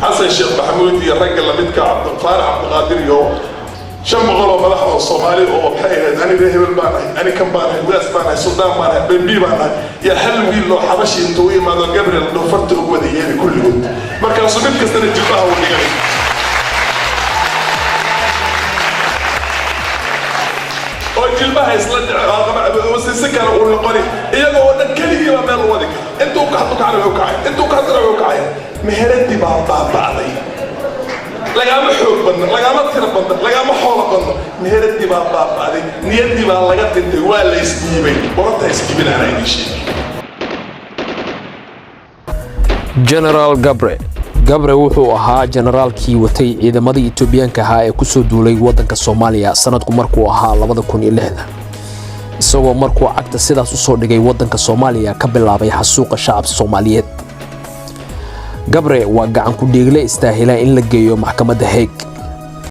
حسن الشيخ محمود يرجع لمدك عبد القادر عبد القادر يو شم غلو ملحو الصومالي او بحيره أنا به بالبانه أنا كم بانه واس بانه سلطان بانه بنبي بانه يا حلو لو حبشي انتوي ما ذو قبر لو فرت وديه كل يوم marka subid kasta jilbaha uu dhigay oo jilbaha isla dhacay wasii kale uu noqonay iyagoo dhan kaliya meel wadi intuu ka hadlo kacay intuu ka hadlo kacay meheradi baabaaday lagama xoog badan lagama tiro badan lagama xoolo badan meheradi baabaaday niyadii baa laga dhintay waa la isdiibay warta isdiibinaa ay sheegay General Gabre wuxuu ahaa generaalkii watay ciidamadii Itoobiyaanka ahaa ee ku soo duulay wadanka Soomaaliya sanadku markuu ahaa 2006 isagoo markuu cagta sidaas u soo dhigay wadanka Soomaaliya ka bilaabay xasuuqa shacabka Soomaaliyeed Gabre waa gacan ku dhiigle istaahila in la geeyo maxkamadda Hague